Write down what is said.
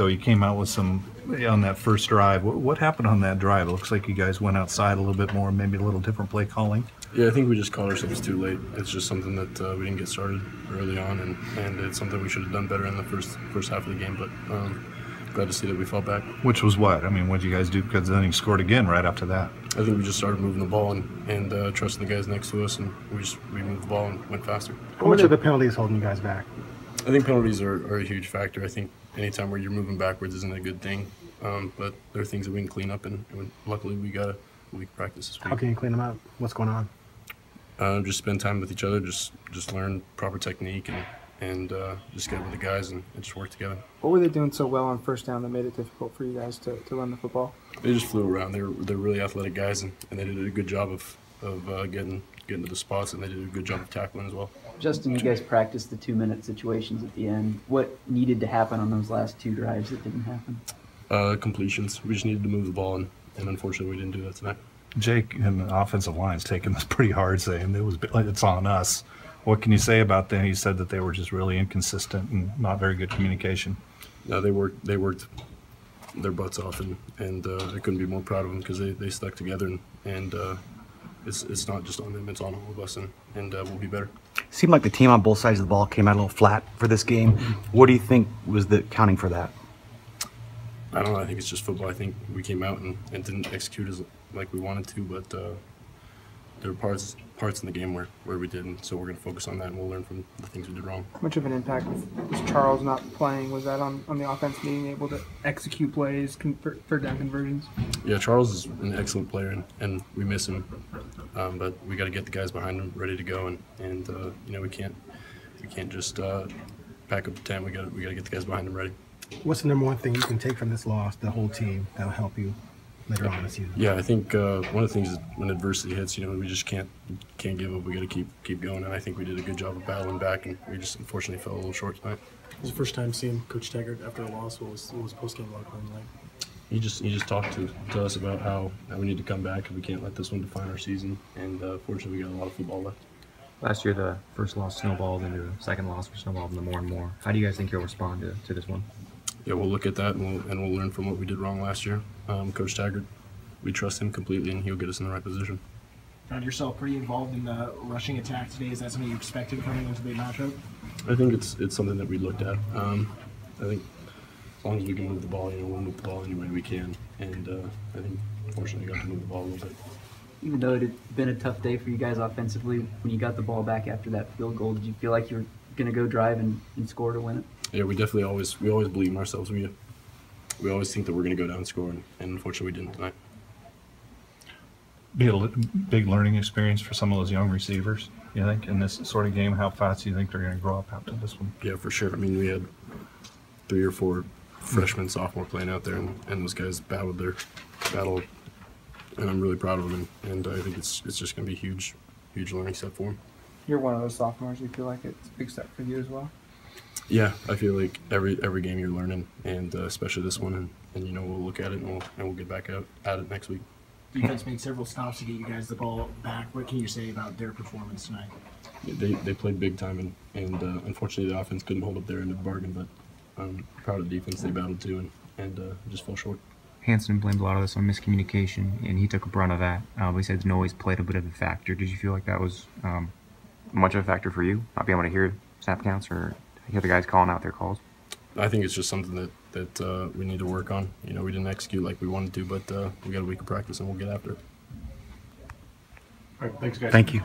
though. You came out with some on that first drive. What happened on that drive? It looks like you guys went outside a little bit more, maybe a little different play calling. Yeah, I think we just caught ourselves too late. It's just something that we didn't get started early on, and it's something we should have done better in the first half of the game. But glad to see that we fought back. Which was what? I mean, what did you guys do? Because then you scored again right after that. I think we just started moving the ball and trusting the guys next to us, and we moved the ball and went faster. How much are the penalties holding you guys back? I think penalties are a huge factor. I think anytime where you're moving backwards isn't a good thing, but there are things that we can clean up, and luckily we got a week practice this week. How can you clean them up? What's going on? Just spend time with each other, just learn proper technique, and just get with the guys and just work together. What were they doing so well on first down that made it difficult for you guys to run the football? They just flew around. They're really athletic guys, and they did a good job of getting to the spots, and they did a good job of tackling as well. Justin, you guys practiced the 2-minute situations at the end. What needed to happen on those last 2 drives that didn't happen? Completions. We just needed to move the ball, and unfortunately we didn't do that tonight. Jake and the offensive line's taking this pretty hard, saying it's on us. What can you say about them? He said that they were just really inconsistent and not very good communication. No, they worked their butts off, and I couldn't be more proud of them because they stuck together, and it's not just on them, it's on all of us, and we'll be better. Seemed like the team on both sides of the ball came out a little flat for this game. What do you think was the accounting for that? I don't know. I think it's just football. I think we came out and didn't execute like we wanted to, but there were parts in the game where we didn't. So we're going to focus on that, and we'll learn from the things we did wrong. How much of an impact was Charles not playing? Was that on the offense being able to execute plays, third down conversions? Yeah, Charles is an excellent player, and we miss him. But we got to get the guys behind him ready to go, and you know, we can't just pack up the tent. We got to get the guys behind him ready. What's the number one thing you can take from this loss, the whole team, that'll help you later on in the season? Yeah, I think one of the things is when adversity hits, you know, we just can't give up. We got to keep going, and I think we did a good job of battling back, and we just unfortunately fell a little short tonight. It was the first time seeing Coach Taggart after a loss. What was post-game locker room like? He just talked to us about how we need to come back, and we can't let this one define our season. And fortunately, we got a lot of football left. Last year, the first loss snowballed into the second loss, which snowballed into more and more. How do you guys think you'll respond to this one? Yeah, we'll look at that, and we'll learn from what we did wrong last year. Coach Taggart, we trust him completely, and he'll get us in the right position. Found yourself pretty involved in the rushing attack today. Is that something you expected coming into the matchup? I think it's something that we looked at. I think as long as we can move the ball, you know, we'll move the ball any way we can. And I think, fortunately, we got to move the ball a little bit. Even though it had been a tough day for you guys offensively, when you got the ball back after that field goal, did you feel like you were going to go drive and score to win it? Yeah, we definitely always believe in ourselves. We always think that we're going to go down and score, and unfortunately we didn't tonight. Be a big learning experience for some of those young receivers, you think, in this sort of game. How fast do you think they're going to grow up after this one? Yeah, for sure. I mean, we had 3 or 4 freshmen, sophomore playing out there, and those guys battled, and I'm really proud of them. And I think it's just going to be a huge learning step for them. You're one of those sophomores. You feel like it's a big step for you as well? Yeah, I feel like every game you're learning, and especially this one, and you know, we'll look at it and we'll get back at it next week. Defense made several stops to get you guys the ball back. What can you say about their performance tonight? Yeah, they played big time, and unfortunately the offense couldn't hold up their end of the bargain, but I'm proud of the defense. They battled too, and just fell short. Hansen blamed a lot of this on miscommunication, and he took a brunt of that. He said noise played a bit of a factor. Did you feel like that was much of a factor for you, not being able to hear snap counts or hear the guys calling out their calls? I think it's just something that we need to work on. You know, we didn't execute like we wanted to, but we got a week of practice and we'll get after it. All right, thanks, guys. Thank you.